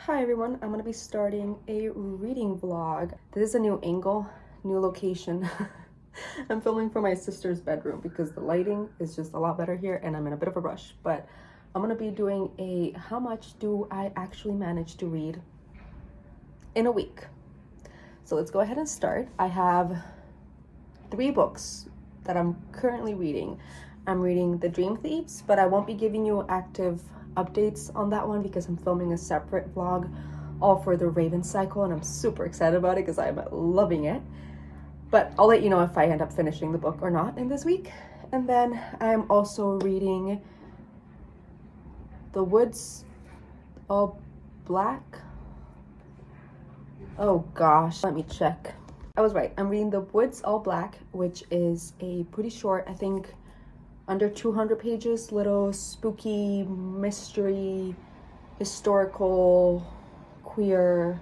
Hi everyone, I'm going to be starting a reading vlog. This is a new angle, new location. I'm filming from my sister's bedroom because the lighting is just a lot better here and I'm in a bit of a rush. But I'm going to be doing a how much do I actually manage to read in a week. So let's go ahead and start. I have 3 books that I'm currently reading. I'm reading The Dream Thieves, but I won't be giving you active updates on that one because I'm filming a separate vlog all for the Raven cycle and I'm super excited about it because I'm loving it. But I'll let you know if I end up finishing the book or not in this week. And then I'm also reading The Woods All Black. Oh gosh, let me check. I was right. I'm reading The Woods All Black, which is a pretty short, I think under 200 pages, little spooky mystery, historical, queer,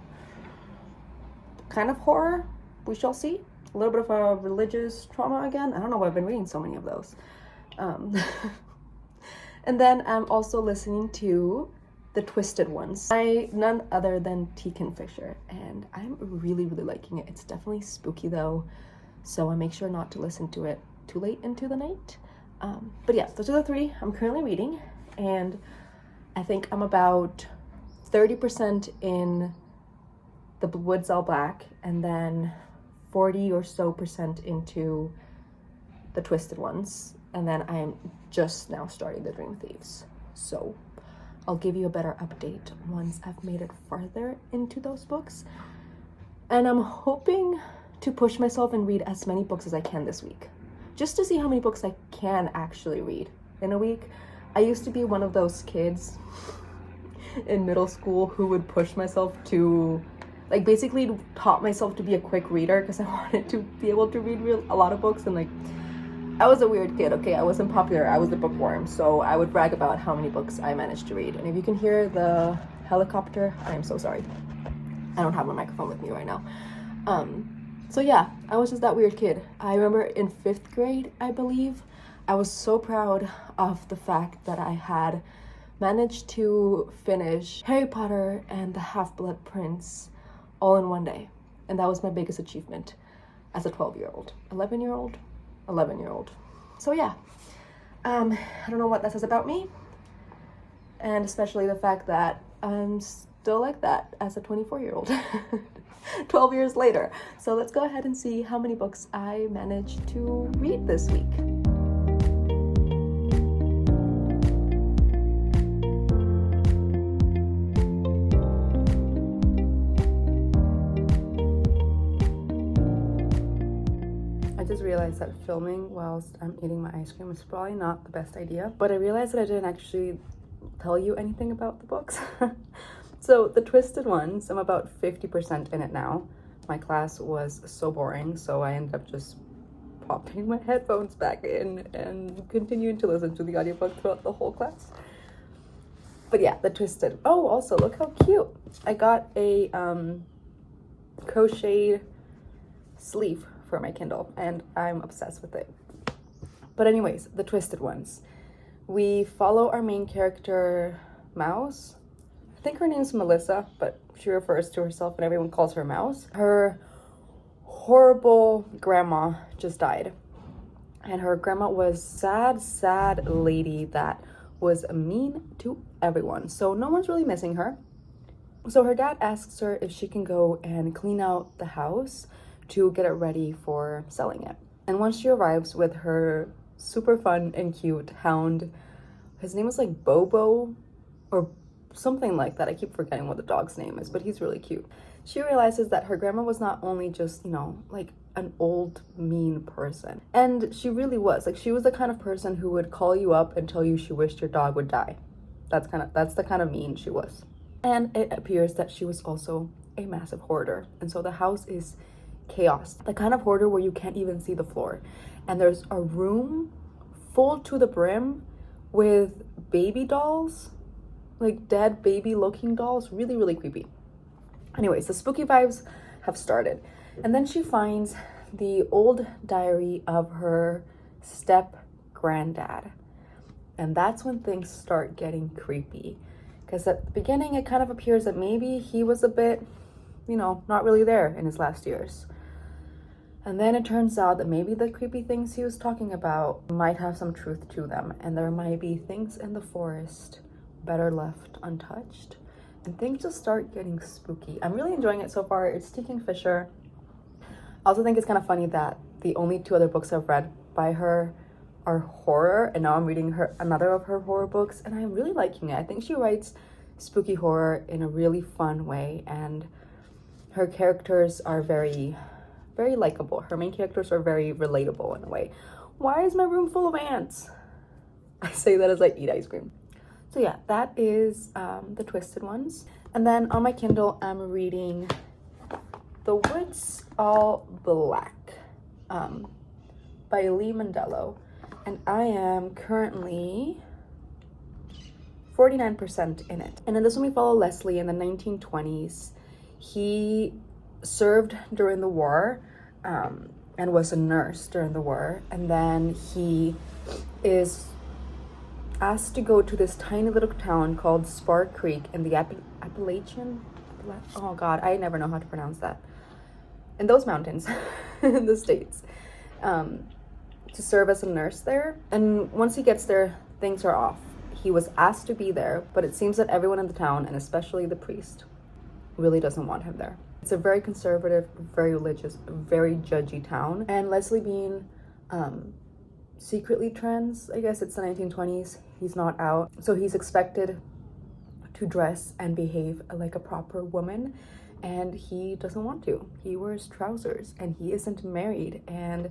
kind of horror. We shall see. A little bit of a religious trauma again. I don't know why I've been reading so many of those. And then I'm also listening to The Twisted Ones by none other than T. Fisher, and I'm really liking it. It's definitely spooky though, so I make sure not to listen to it too late into the night. But yeah, those are the 3 I'm currently reading, and I think I'm about 30% in The Woods All Black, and then 40 or so % into The Twisted Ones, and then I'm just now starting The Dream Thieves. So I'll give you a better update once I've made it farther into those books. And I'm hoping to push myself and read as many books as I can this week, just to see how many books I can actually read in a week. I used to be one of those kids in middle school who would push myself to, like, basically taught myself to be a quick reader because I wanted to be able to read a lot of books. And like, I was a weird kid, okay? I wasn't popular, I was the bookworm, so I would brag about how many books I managed to read. And if you can hear the helicopter, I am so sorry. I don't have my microphone with me right now. So yeah, I was just that weird kid. I remember in 5th grade, I believe, I was so proud of the fact that I had managed to finish Harry Potter and the Half-Blood Prince all in one day. And that was my biggest achievement as a 12-year-old, 11-year-old. So yeah, I don't know what that says about me. And especially the fact that I'm still like that as a 24-year-old. 12 years later. So let's go ahead and see how many books I managed to read this week. I just realized that filming whilst I'm eating my ice cream is probably not the best idea, but I realized that I didn't actually tell you anything about the books. So The Twisted Ones, I'm about 50% in it now. My class was so boring, so I ended up just popping my headphones back in and continuing to listen to the audiobook throughout the whole class. But yeah, The Twisted. Oh, also, look how cute. I got a crocheted sleeve for my Kindle, and I'm obsessed with it. But anyways, The Twisted Ones. We follow our main character, Mouse. I think her name's Melissa, but she refers to herself and everyone calls her Mouse. Her horrible grandma just died. And her grandma was sad lady that was mean to everyone. So no one's really missing her. So her dad asks her if she can go and clean out the house to get it ready for selling it. And once she arrives with her super fun and cute hound, his name is like Bobo or something like that. I keep forgetting what the dog's name is, but he's really cute. She realizes that her grandma was not only just, like an old mean person. And she really was. Like, she was the kind of person who would call you up and tell you she wished your dog would die. That's the kind of mean she was. And it appears that she was also a massive hoarder. And so the house is chaos. The kind of hoarder where you can't even see the floor. And there's a room full to the brim with baby dolls, like dead baby looking dolls. Really creepy. Anyways, the spooky vibes have started. And then she finds the old diary of her step granddad. And that's when things start getting creepy. Because at the beginning, it kind of appears that maybe he was a bit, you know, not really there in his last years. And then it turns out that maybe the creepy things he was talking about might have some truth to them. And there might be things in the forest better left untouched. And things just start getting spooky. I'm really enjoying it so far. It's T. Kingfisher. I also think it's kind of funny that the only 2 other books I've read by her are horror, and now I'm reading another of her horror books, and I'm really liking it. I think she writes spooky horror in a really fun way, and her characters are very, very likable. Her main characters are very relatable in a way. Why is my room full of ants? I say that as I eat ice cream. So yeah, that is the Twisted Ones. And then on my Kindle, I'm reading The Woods All Black by Lee Mandello. And I am currently 49% in it. And in this one, we follow Leslie in the 1920s. He served during the war and was a nurse during the war. And then he is asked to go to this tiny little town called Spar Creek in the Appalachian, oh God, I never know how to pronounce that. In those mountains in the States. To serve as a nurse there. And once he gets there, things are off. He was asked to be there, but it seems that everyone in the town, and especially the priest, really doesn't want him there. It's a very conservative, very religious, very judgy town. And Leslie being secretly trans, I guess it's the 1920s, he's not out. So he's expected to dress and behave like a proper woman, and he doesn't want to. He wears trousers, and he isn't married, and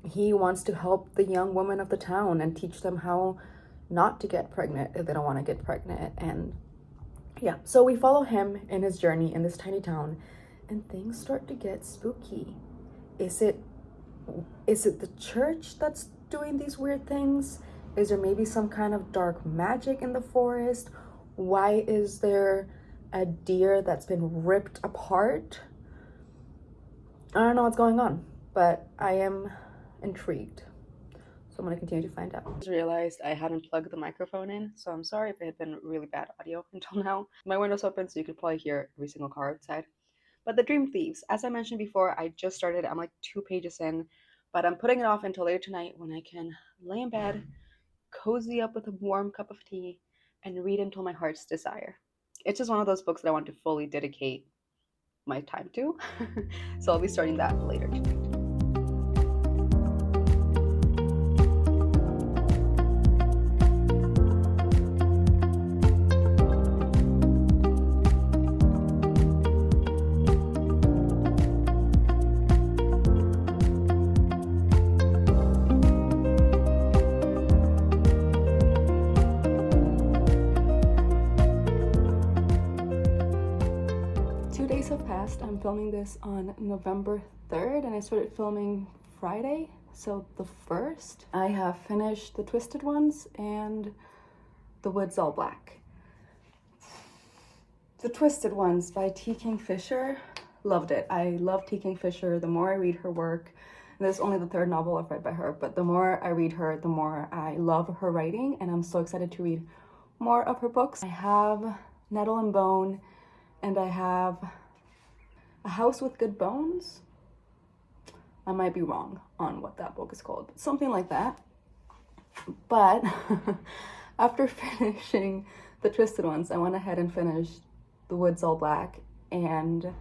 he wants to help the young women of the town and teach them how not to get pregnant if they don't want to get pregnant. And yeah, so we follow him in his journey in this tiny town, and things start to get spooky. Is it the church that's doing these weird things? Is there maybe some kind of dark magic in the forest? Why is there a deer that's been ripped apart? I don't know what's going on, but I am intrigued. So I'm going to continue to find out. I just realized I hadn't plugged the microphone in, so I'm sorry if it had been really bad audio until now. My window's open, so you could probably hear every single car outside. But The Dream Thieves, as I mentioned before, I just started. I'm like 2 pages in, but I'm putting it off until later tonight when I can lay in bed, cozy up with a warm cup of tea, and read until my heart's desire. It's just one of those books that I want to fully dedicate my time to. So I'll be starting that later tonight. 2 days have passed. I'm filming this on November 3rd, and I started filming Friday, so the 1st. I have finished The Twisted Ones and The Woods All Black. The Twisted Ones by T. Kingfisher. Loved it. I love T. Kingfisher. The more I read her work, and this is only the 3rd novel I've read by her, but the more I read her, the more I love her writing, and I'm so excited to read more of her books. I have Nettle and Bone, and I have A House with Good Bones. I might be wrong on what that book is called. Something like that. But after finishing The Twisted Ones, I went ahead and finished The Woods All Black. And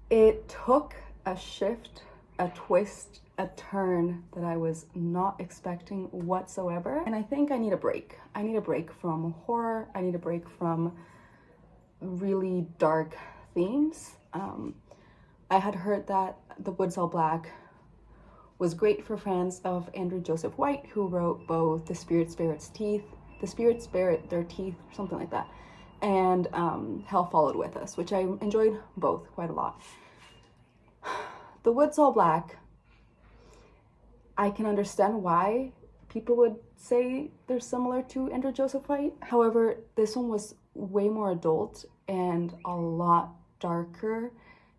it took a shift, a twist, a turn that I was not expecting whatsoever. And I think I need a break. I need a break from horror. I need a break from really dark themes. I had heard that The Woods All Black was great for fans of Andrew Joseph White, who wrote both The Spirits Bear Their Teeth, or something like that, and Hell Followed With Us, which I enjoyed both quite a lot. The Woods All Black, I can understand why people would say they're similar to Andrew Joseph White. However, this one was way more adult and a lot darker,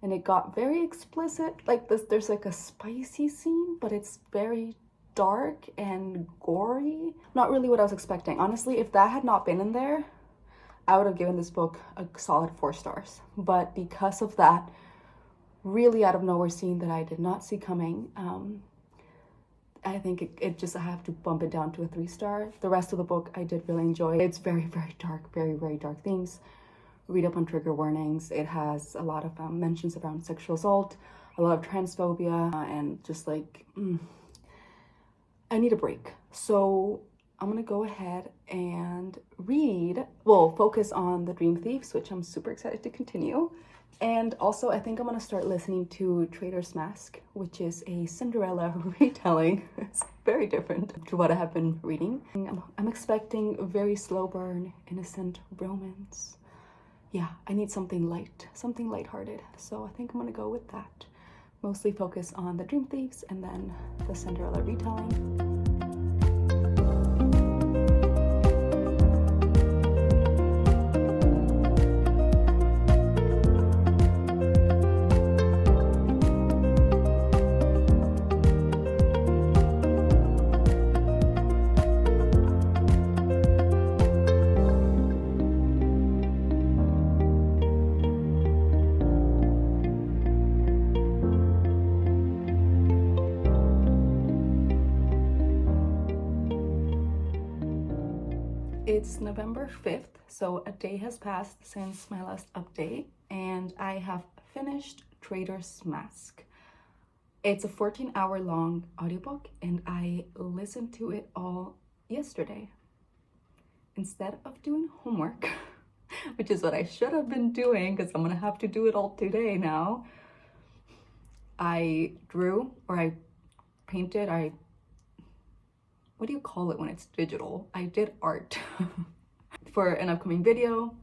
and it got very explicit. Like there's like a spicy scene, but it's very dark and gory. Not really what I was expecting. Honestly, if that had not been in there, I would have given this book a solid 4 stars. But because of that really out of nowhere scene that I did not see coming, I think I have to bump it down to a 3 star. The rest of the book I did really enjoy. It's very, very dark, very, very dark themes. Read up on trigger warnings. It has a lot of mentions around sexual assault, a lot of transphobia, and just like, I need a break. So I'm gonna go ahead and focus on The Dream Thieves, which I'm super excited to continue. And also, I think I'm gonna start listening to Traitor's Mask, which is a Cinderella retelling. It's very different to what I have been reading. I'm expecting a very slow burn, innocent romance. Yeah, I need something lighthearted. So I think I'm gonna go with that. Mostly focus on The Dream Thieves and then the Cinderella retelling. It's November 5th, so a day has passed since my last update, and I have finished Traitor's Mask. It's a 14-hour long audiobook, and I listened to it all yesterday. Instead of doing homework, which is what I should have been doing because I'm gonna have to do it all today now, I drew, or I painted, what do you call it when it's digital? I did art for an upcoming video,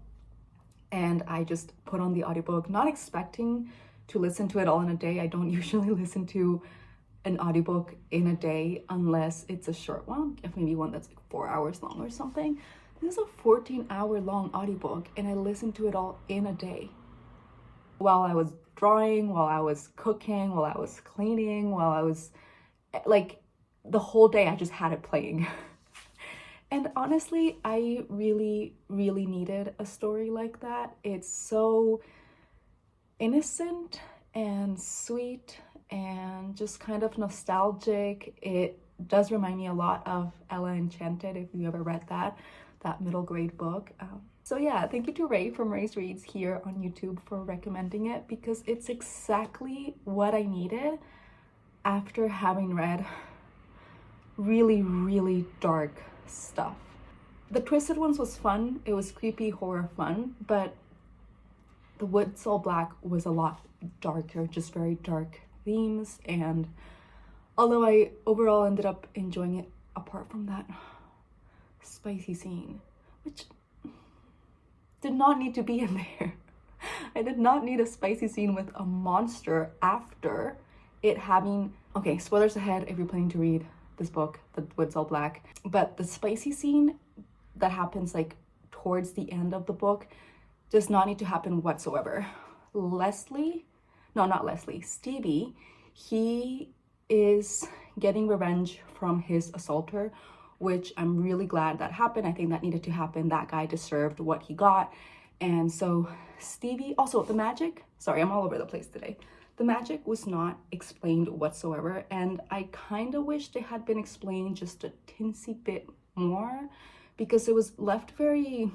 and I just put on the audiobook, not expecting to listen to it all in a day. I don't usually listen to an audiobook in a day unless it's a short one, if maybe one that's like 4 hours long or something. This is a 14-hour long audiobook, and I listened to it all in a day. While I was drawing, while I was cooking, while I was cleaning, while I was like, the whole day I just had it playing. And honestly, I really, really needed a story like that. It's so innocent and sweet and just kind of nostalgic. It does remind me a lot of Ella Enchanted, if you ever read that middle grade book. So yeah, thank you to Ray from Ray's Reads here on YouTube for recommending it, because it's exactly what I needed after having read really, really dark stuff. The Twisted Ones was fun. It was creepy horror fun, but The Woods All Black was a lot darker, just very dark themes. And although I overall ended up enjoying it, apart from that spicy scene, which did not need to be in there. I did not need a spicy scene with a monster after it having, okay, spoilers ahead if you're planning to read this book, The Woods All Black, but the spicy scene that happens like towards the end of the book does not need to happen whatsoever. Stevie, he is getting revenge from his assaulter, which I'm really glad that happened. I think that needed to happen. That guy deserved what he got. And so Stevie, also the magic, sorry, I'm all over the place today. The magic was not explained whatsoever, and I kind of wished it had been explained just a teensy bit more, because it was left very,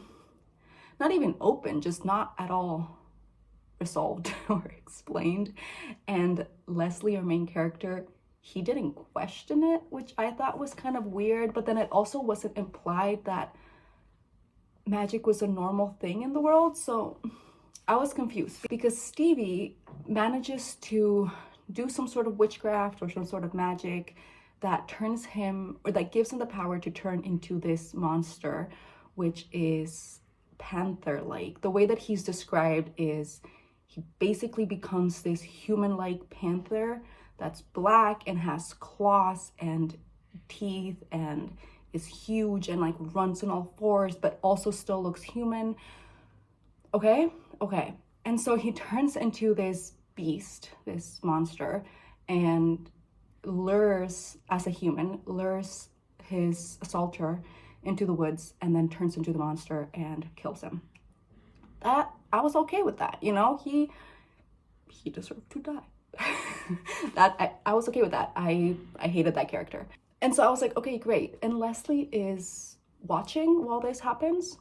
not even open, just not at all resolved or explained. And Leslie, our main character, he didn't question it, which I thought was kind of weird, but then it also wasn't implied that magic was a normal thing in the world, so I was confused, because Stevie manages to do some sort of witchcraft or some sort of magic that turns him, or that gives him the power to turn into this monster, which is panther-like. The way that he's described is he basically becomes this human-like panther that's black and has claws and teeth and is huge and like runs on all fours, but also still looks human. Okay. And so he turns into this beast, this monster, and lures, as a human, his assaulter into the woods, and then turns into the monster and kills him. that I was okay with that, you know? He deserved to die. I was okay with that. I hated that character. And so I was like, okay, great. And Leslie is watching while this happens.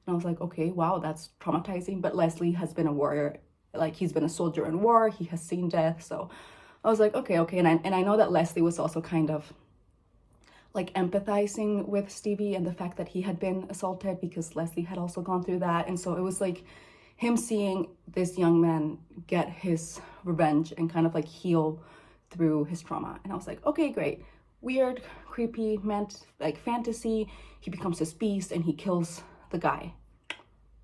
And I was like, okay, wow, that's traumatizing. But Leslie has been a warrior, like he's been a soldier in war. He has seen death. So I was like, okay. And I know that Leslie was also kind of like empathizing with Stevie and the fact that he had been assaulted because Leslie had also gone through that. And so it was like him seeing this young man get his revenge and kind of like heal through his trauma. And I was like, okay, great. Weird, creepy, like fantasy. He becomes this beast and he kills the guy.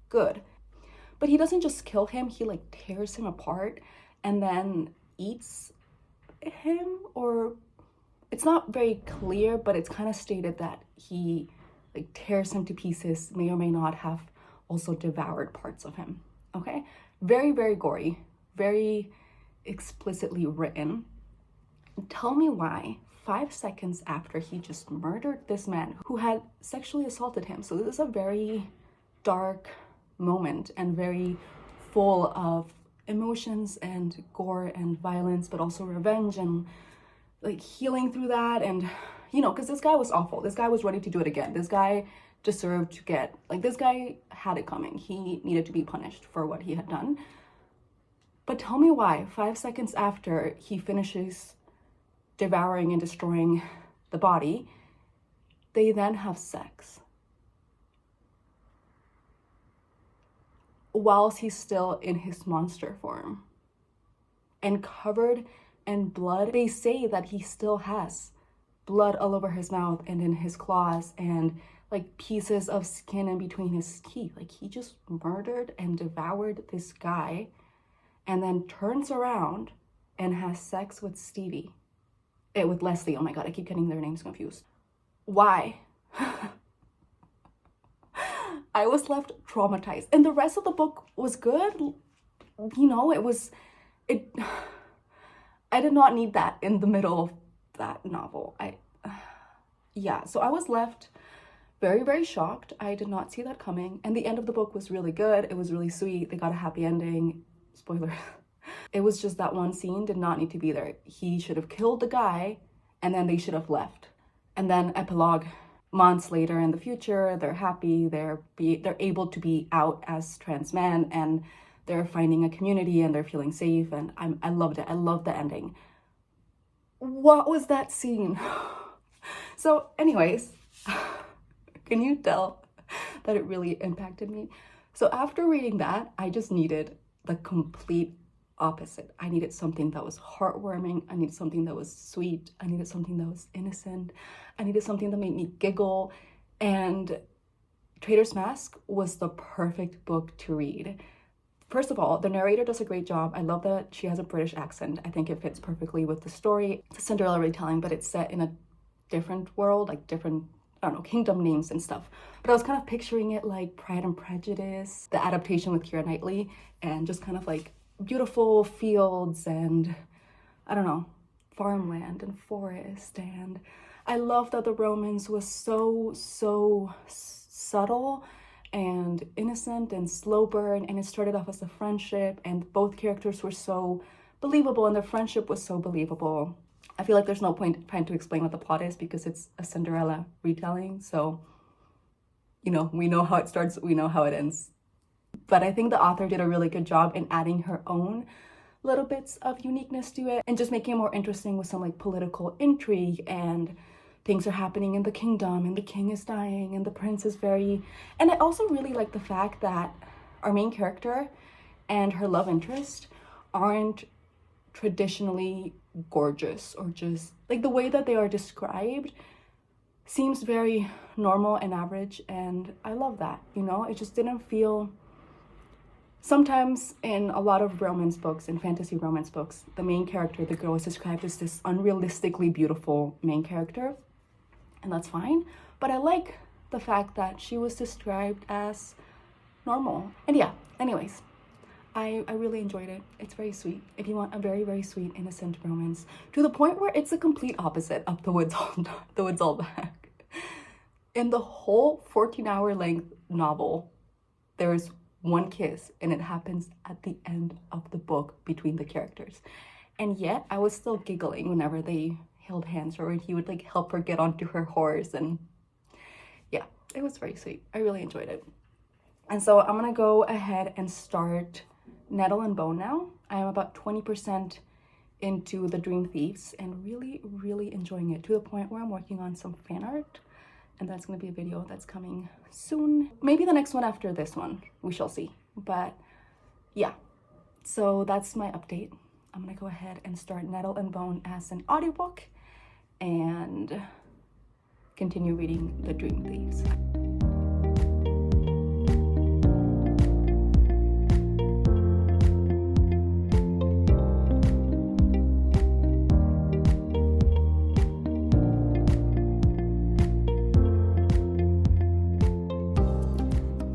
Good. But he doesn't just kill him, he like tears him apart and then eats him, or it's not very clear, but it's kind of stated that he like tears him to pieces, may or may not have also devoured parts of him. Okay? Very, very gory, very explicitly written. Tell me why 5 seconds after he just murdered this man who had sexually assaulted him. So this is a very dark moment and very full of emotions and gore and violence, but also revenge and like healing through that. And you know, because this guy was awful. This guy was ready to do it again. This guy deserved to get, like, this guy had it coming. He needed to be punished for what he had done. But tell me why 5 seconds after he finishes devouring and destroying the body, they then have sex whilst he's still in his monster form and covered in blood. They say that he still has blood all over his mouth and in his claws and like pieces of skin in between his teeth. Like he just murdered and devoured this guy and then turns around and has sex with Stevie. With Leslie. Oh my god, I keep getting their names confused. Why? I was left traumatized. And the rest of the book was good. You know, I did not need that in the middle of that novel. Yeah, so I was left very, very shocked. I did not see that coming. And the end of the book was really good. It was really sweet. They got a happy ending. Spoiler. It was just that one scene did not need to be there. He should have killed the guy and then they should have left. And then epilogue, months later in the future, they're happy, they're able to be out as trans men and they're finding a community and they're feeling safe, and I loved it. I loved the ending. What was that scene? So anyways, can you tell that it really impacted me? So after reading that, I just needed the complete opposite. I needed something that was heartwarming. I needed something that was sweet. I needed something that was innocent. I needed something that made me giggle. And Traitor's Mask was the perfect book to read. First of all, the narrator does a great job. I love that she has a British accent. I think it fits perfectly with the story. It's a Cinderella retelling, but it's set in a different world, like different, I don't know, kingdom names and stuff. But I was kind of picturing it like Pride and Prejudice, the adaptation with Keira Knightley, and just kind of like beautiful fields and, I don't know, farmland and forest. And I love that the romance was so subtle and innocent and slow burn, and it started off as a friendship, and both characters were so believable and their friendship was so believable. I feel like there's no point trying to explain what the plot is because it's a Cinderella retelling, so, you know, we know how it starts, we know how it ends. But I think the author did a really good job in adding her own little bits of uniqueness to it and just making it more interesting with some like political intrigue, and things are happening in the kingdom and the king is dying and the prince is very... And I also really like the fact that our main character and her love interest aren't traditionally gorgeous, or just like the way that they are described seems very normal and average, and I love that, you know. It just didn't feel... Sometimes in a lot of romance books, in fantasy romance books, the main character, the girl, is described as this unrealistically beautiful main character, and that's fine, but I like the fact that she was described as normal. And yeah, anyways, I really enjoyed it. It's very sweet. If you want a very, very sweet, innocent romance, to the point where it's a complete opposite of The Woods All Back. In the whole 14-hour length novel, there's one kiss, and it happens at the end of the book between the characters. And yet I was still giggling whenever they held hands, or when he would like help her get onto her horse. And yeah, it was very sweet. I really enjoyed it. And so I'm gonna go ahead and start Nettle and Bone now. I am about 20% into the Dream Thieves and really enjoying it, to the point where I'm working on some fan art, and that's gonna be a video that's coming soon. Maybe the next one after this one, we shall see. But yeah, so that's my update. I'm gonna go ahead and start Nettle and Bone as an audiobook and continue reading the Dream Thieves.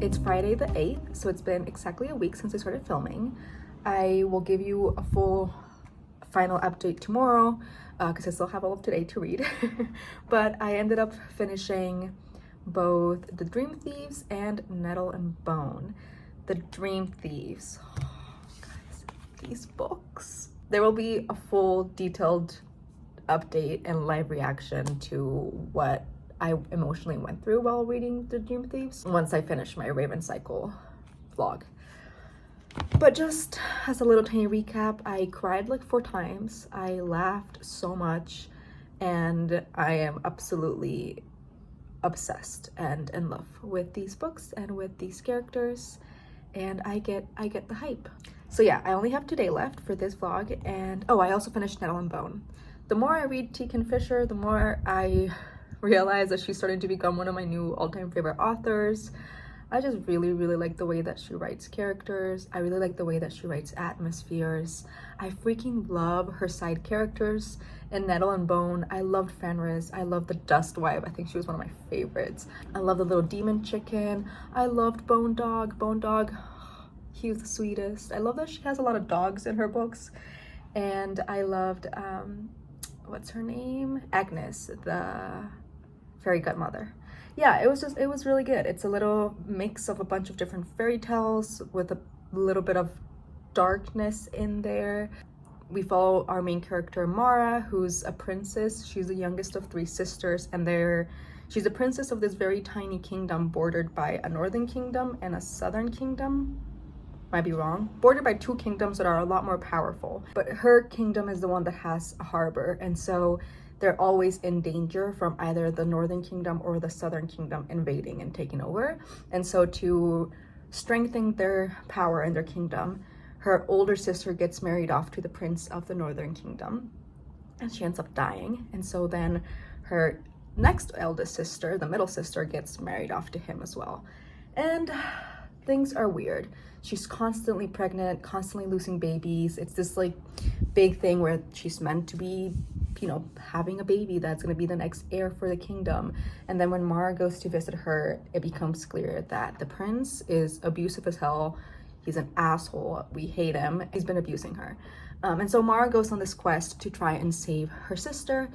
It's Friday the 8th, so it's been exactly a week since I started filming. I will give you a full final update tomorrow because I still have all of today to read. But I ended up finishing both The Dream Thieves and Nettle and Bone. The Dream Thieves. Oh, guys, these books. There will be a full detailed update and live reaction to what I emotionally went through while reading The Dream Thieves once I finish my Raven Cycle vlog. But just as a little tiny recap, I cried like 4 times. I laughed so much, and I am absolutely obsessed and in love with these books and with these characters, and I get the hype. So yeah, I only have today left for this vlog, and oh, I also finished Nettle and Bone. The more I read T.K. Fisher, the more I realize that she's starting to become one of my new all-time favorite authors. I just really like the way that she writes characters. I really like the way that she writes atmospheres. I freaking love her side characters. In Nettle and Bone, I loved Fenris. I loved the Dust Wife. I think she was one of my favorites. I love the little demon chicken. I loved Bone Dog. Bone Dog, he was the sweetest. I love that she has a lot of dogs in her books. And I loved, what's her name? Agnes, the fairy godmother. Yeah, it was really good. It's a little mix of a bunch of different fairy tales with a little bit of darkness in there. We follow our main character Mara, who's a princess. She's the youngest of 3 sisters, and she's a princess of this very tiny kingdom bordered by a northern kingdom and a southern kingdom. Might be wrong. Bordered by 2 kingdoms that are a lot more powerful. But her kingdom is the one that has a harbor, and so they're always in danger from either the Northern Kingdom or the Southern Kingdom invading and taking over. And so to strengthen their power in their kingdom, her older sister gets married off to the prince of the Northern Kingdom, and she ends up dying. And so then her next eldest sister, the middle sister, gets married off to him as well. And things are weird. She's constantly pregnant, constantly losing babies. It's this like big thing where she's meant to be, you know, having a baby that's going to be the next heir for the kingdom. And then when Mara goes to visit her, it becomes clear that the prince is abusive as hell. He's an asshole. We hate him. He's been abusing her. And so Mara goes on this quest to try and save her sister,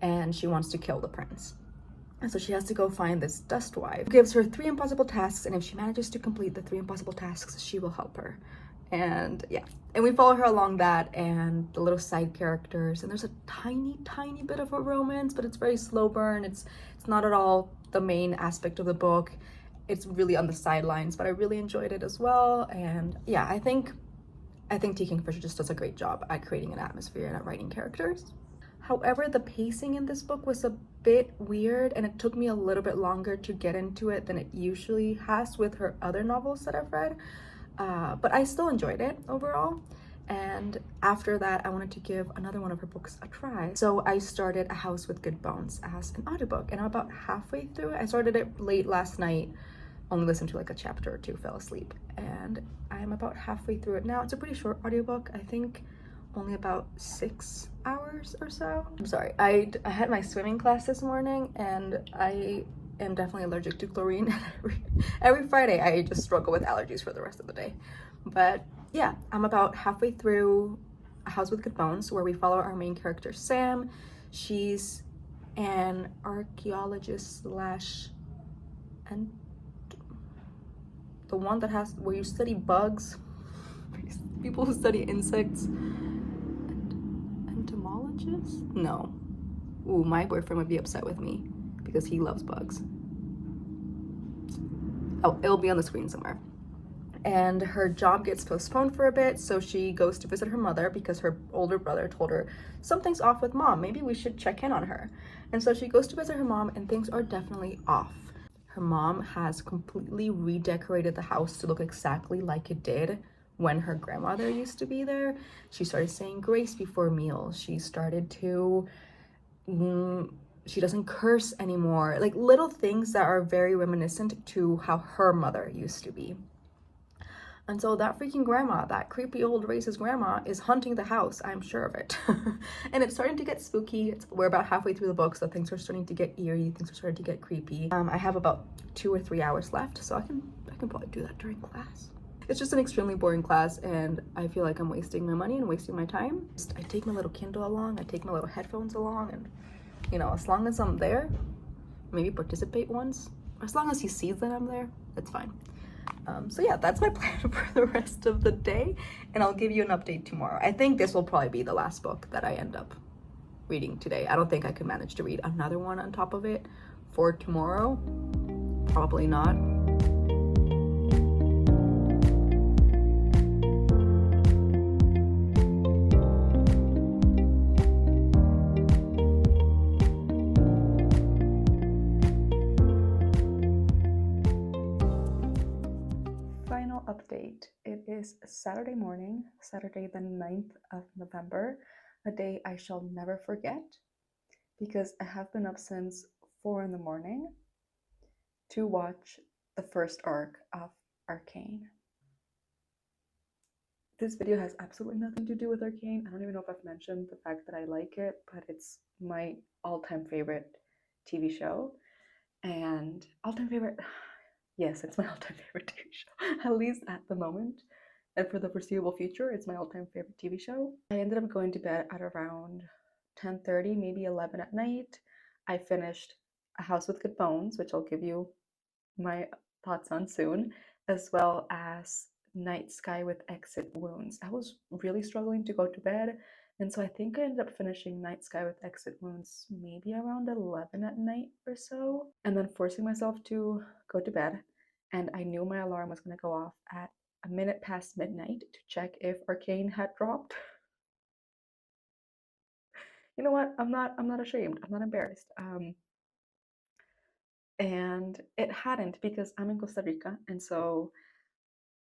and she wants to kill the prince. And so she has to go find this Dust Wife, who gives her 3 impossible tasks, and if she manages to complete the 3 impossible tasks, she will help her. And yeah, and we follow her along that and the little side characters, and there's a tiny bit of a romance, but it's very slow burn. It's not at all the main aspect of the book. It's really on the sidelines, but I really enjoyed it as well. And yeah, I think T.K. Fisher just does a great job at creating an atmosphere and at writing characters. However, the pacing in this book was a bit weird, and it took me a little bit longer to get into it than it usually has with her other novels that I've read. But I still enjoyed it overall. And after that, I wanted to give another one of her books a try. So I started A House with Good Bones as an audiobook, and I'm about halfway through it. I started it late last night, only listened to like a chapter or 2, fell asleep, and I'm about halfway through it now. It's a pretty short audiobook. I think only about 6 hours or so. I'm sorry, I had my swimming class this morning, and I am definitely allergic to chlorine. Every Friday I just struggle with allergies for the rest of the day. But yeah, I'm about halfway through A House with Good Bones, where we follow our main character Sam. She's an archaeologist slash the one that has where you study bugs, people who study insects. Entomologists? No. Ooh, my boyfriend would be upset with me because he loves bugs. Oh, it'll be on the screen somewhere. And her job gets postponed for a bit, so she goes to visit her mother because her older brother told her something's off with mom. Maybe we should check in on her. And so she goes to visit her mom, and things are definitely off. Her mom has completely redecorated the house to look exactly like it did when her grandmother used to be there. She started saying grace before meals. She started to she doesn't curse anymore. Like little things that are very reminiscent to how her mother used to be. And so that freaking grandma, that creepy old racist grandma, is hunting the house. I'm sure of it. And it's starting to get spooky. We're about halfway through the book, so things are starting to get eerie. Things are starting to get creepy. I have about 2 or 3 hours left, so I can probably do that during class. It's just an extremely boring class, and I feel like I'm wasting my money and wasting my time. I take my little Kindle along, I take my little headphones along, and you know, as long as I'm there, maybe participate once. As long as he sees that I'm there, it's fine. So yeah, that's my plan for the rest of the day, and I'll give you an update tomorrow. I think this will probably be the last book that I end up reading today. I don't think I could manage to read another one on top of it for tomorrow. Probably not. Final update. It is Saturday morning, Saturday the 9th of November, a day I shall never forget because I have been up since 4 in the morning to watch the first arc of Arcane. This video has absolutely nothing to do with Arcane. I don't even know if I've mentioned the fact that I like it, but it's my all-time favorite TV show. And all-time favorite, yes, it's my all-time favorite TV show, at least at the moment. And for the foreseeable future, it's my all-time favorite TV show. I ended up going to bed at around 10:30, maybe 11 at night. I finished A House with Good Bones, which I'll give you my thoughts on soon, as well as Night Sky with Exit Wounds. I was really struggling to go to bed, and so I think I ended up finishing Night Sky with Exit Wounds maybe around 11 at night or so, and then forcing myself to go to bed. And I knew my alarm was going to go off at a minute past midnight to check if Arcane had dropped. You know what? I'm not ashamed. I'm not embarrassed. And it hadn't because I'm in Costa Rica, and so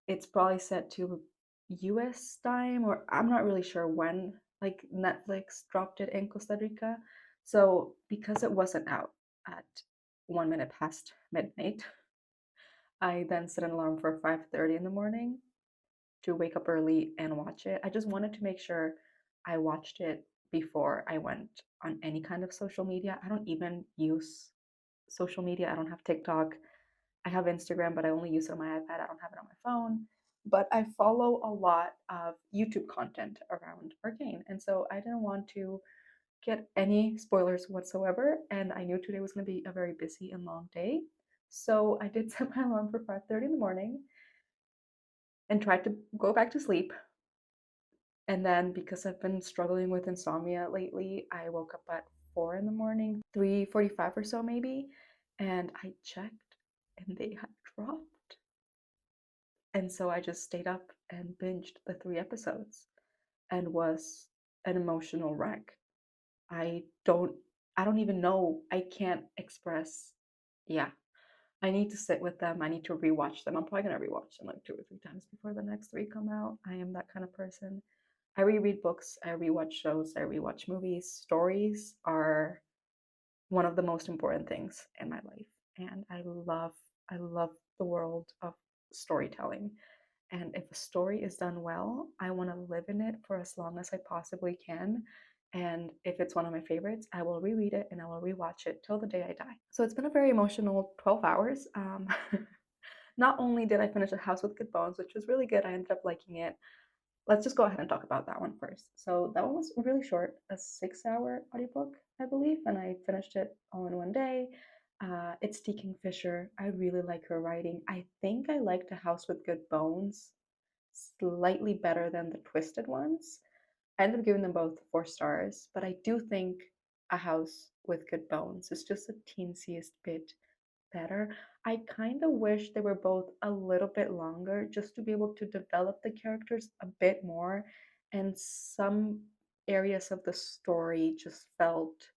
it's probably set to US time, or I'm not really sure when like Netflix dropped it in Costa Rica. So because it wasn't out at 1 minute past midnight, I then set an alarm for 5:30 in the morning to wake up early and watch it. I just wanted to make sure I watched it before I went on any kind of social media. I don't even use social media. I don't have TikTok. I have Instagram, but I only use it on my iPad. I don't have it on my phone. But I follow a lot of YouTube content around Arcane. And so I didn't want to get any spoilers whatsoever. And I knew today was going to be a very busy and long day. So I did set my alarm for 5:30 in the morning and tried to go back to sleep. And then because I've been struggling with insomnia lately, I woke up at 4 in the morning, 3:45 or so maybe, and I checked and they had dropped. And so I just stayed up and binged the 3 episodes and was an emotional wreck. I don't even know. I can't express. Yeah. I need to sit with them. I need to rewatch them. I'm probably gonna rewatch them like 2 or 3 times before the next 3 come out. I am that kind of person. I reread books, I rewatch shows, I rewatch movies. Stories are one of the most important things in my life. And I love the world of storytelling. And if a story is done well, I want to live in it for as long as I possibly can. And if it's one of my favorites, I will reread it and I will rewatch it till the day I die. So it's been a very emotional 12 hours. Not only did I finish A House with Good Bones, which was really good, I ended up liking it. Let's just go ahead and talk about that one first. So that one was really short, a 6-hour audiobook, I believe, and I finished it all in one day. It's T. Kingfisher. I really like her writing. I think I liked A House with Good Bones slightly better than the Twisted ones. I ended up giving them both 4 stars, but I do think A House with Good Bones is just the teensiest bit better. I kind of wish they were both a little bit longer just to be able to develop the characters a bit more, and some areas of the story just felt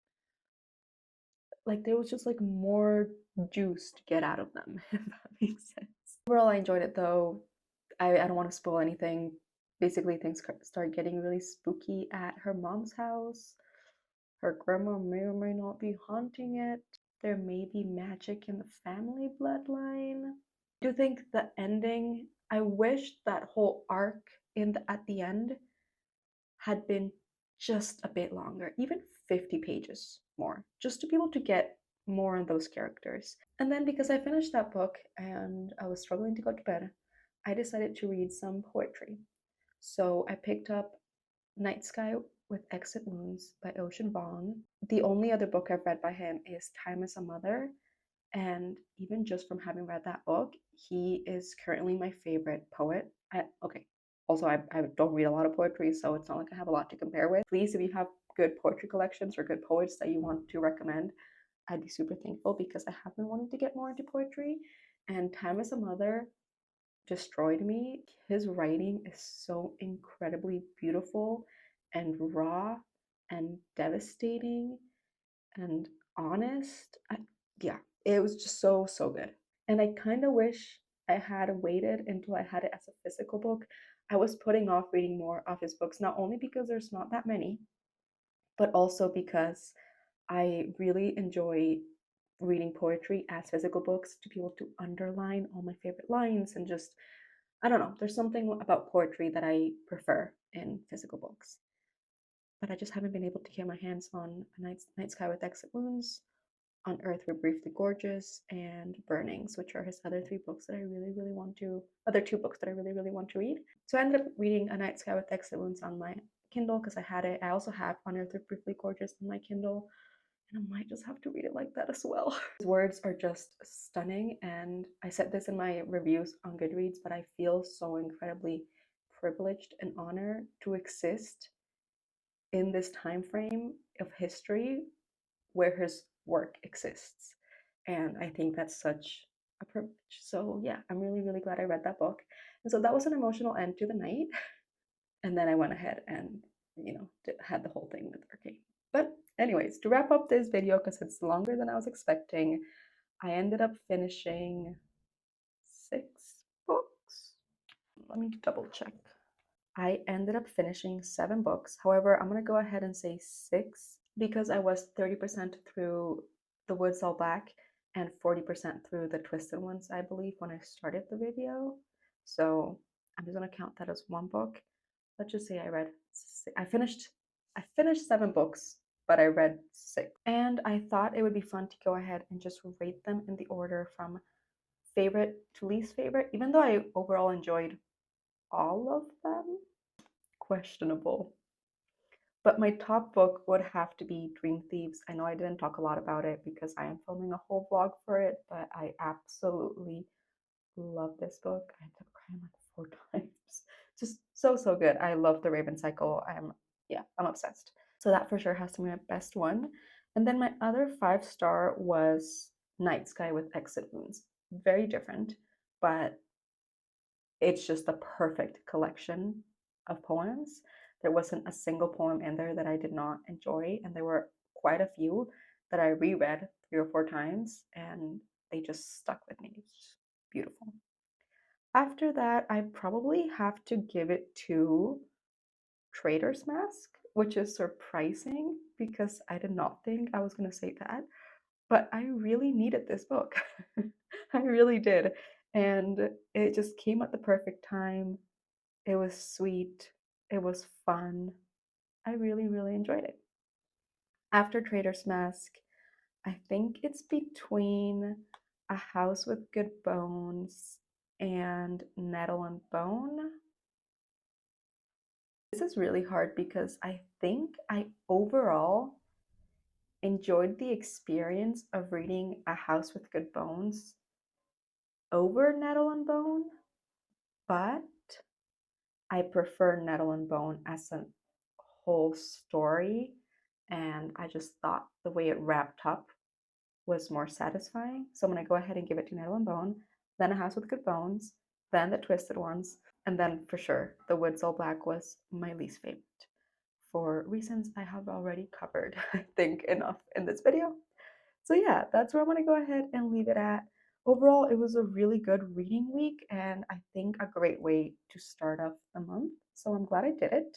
like there was just like more juice to get out of them, if that makes sense. Overall, I enjoyed it though. I don't want to spoil anything. Basically, things start getting really spooky at her mom's house. Her grandma may or may not be haunting it. There may be magic in the family bloodline. I do think the ending, I wish that whole arc at the end had been just a bit longer, even 50 pages more, just to be able to get more on those characters. And then because I finished that book and I was struggling to go to bed, I decided to read some poetry. So I picked up Night Sky with Exit Wounds by Ocean Vuong. The only other book I've read by him is Time is a Mother. And even just from having read that book, he is currently my favorite poet. Also, I don't read a lot of poetry, so it's not like I have a lot to compare with. Please, if you have good poetry collections or good poets that you want to recommend, I'd be super thankful because I have been wanting to get more into poetry. And Time is a Mother destroyed me. His writing is so incredibly beautiful and raw and devastating and honest. Yeah, it was just so, so good. And I kind of wish I had waited until I had it as a physical book. I was putting off reading more of his books, not only because there's not that many, but also because I really enjoy reading poetry as physical books to be able to underline all my favorite lines and just, I don't know, there's something about poetry that I prefer in physical books. But I just haven't been able to get my hands on A Night Sky with Exit Wounds, On Earth We're Briefly Gorgeous, and Burnings, which are his other 2 books that I really, really want to read. So I ended up reading A Night Sky with Exit Wounds on my Kindle because I had it. I also have On Earth We're Briefly Gorgeous on my Kindle, and I might just have to read it like that as well. His words are just stunning, and I said this in my reviews on Goodreads, but I feel so incredibly privileged and honored to exist in this time frame of history where his work exists. And I think that's such a privilege. So yeah, I'm really, really glad I read that book. And so that was an emotional end to the night. And then I went ahead and, had the whole thing with Arcane. But anyways, to wrap up this video, because it's longer than I was expecting, I ended up finishing 6 books. Let me double check. I ended up finishing 7 books. However, I'm going to go ahead and say 6 because I was 30% through The Woods All Black and 40% through the Twisted ones, I believe, when I started the video. So I'm just going to count that as 1 book. Let's just say I finished 7 books, but I read 6. And I thought it would be fun to go ahead and just rate them in the order from favorite to least favorite, even though I overall enjoyed all of them. Questionable. But my top book would have to be Dream Thieves. I know I didn't talk a lot about it because I am filming a whole vlog for it, but I absolutely love this book. I ended up crying like 4 times. Just so, so good. I love the Raven Cycle. I'm obsessed. So that for sure has to be my best one. And then my other 5-star was Night Sky with Exit Wounds. Very different, but it's just the perfect collection of poems. There wasn't a single poem in there that I did not enjoy, and there were quite a few that I reread 3 or 4 times, and they just stuck with me. It's beautiful. After that, I probably have to give it to Trader's Mask, which is surprising because I did not think I was going to say that, but I really needed this book. I really did. And it just came at the perfect time. It was sweet. It was fun. I really, really enjoyed it. After Trader's Mask, I think it's between A House with Good Bones and Nettle and Bone. This is really hard because I think I overall enjoyed the experience of reading A House with Good Bones over Nettle and Bone, but I prefer Nettle and Bone as a whole story, and I just thought the way it wrapped up was more satisfying. So I'm gonna go ahead and give it to Nettle and Bone, then A House with Good Bones, then The Twisted Ones, and then for sure, The Woods All Black was my least favorite for reasons I have already covered, I think, enough in this video. So yeah, that's where I'm gonna go ahead and leave it at. Overall, it was a really good reading week and I think a great way to start off the month. So I'm glad I did it.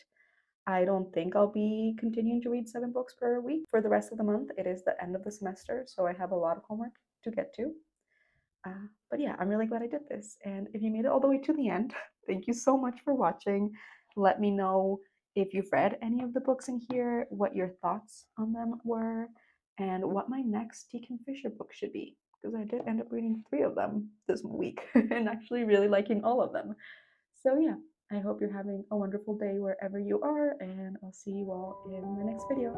I don't think I'll be continuing to read 7 books per week for the rest of the month. It is the end of the semester, so I have a lot of homework to get to. But yeah, I'm really glad I did this. And if you made it all the way to the end, thank you so much for watching. Let me know if you've read any of the books in here, what your thoughts on them were, and what my next Deacon Fisher book should be. Because I did end up reading 3 of them this week and actually really liking all of them. So yeah, I hope you're having a wonderful day wherever you are, and I'll see you all in the next video.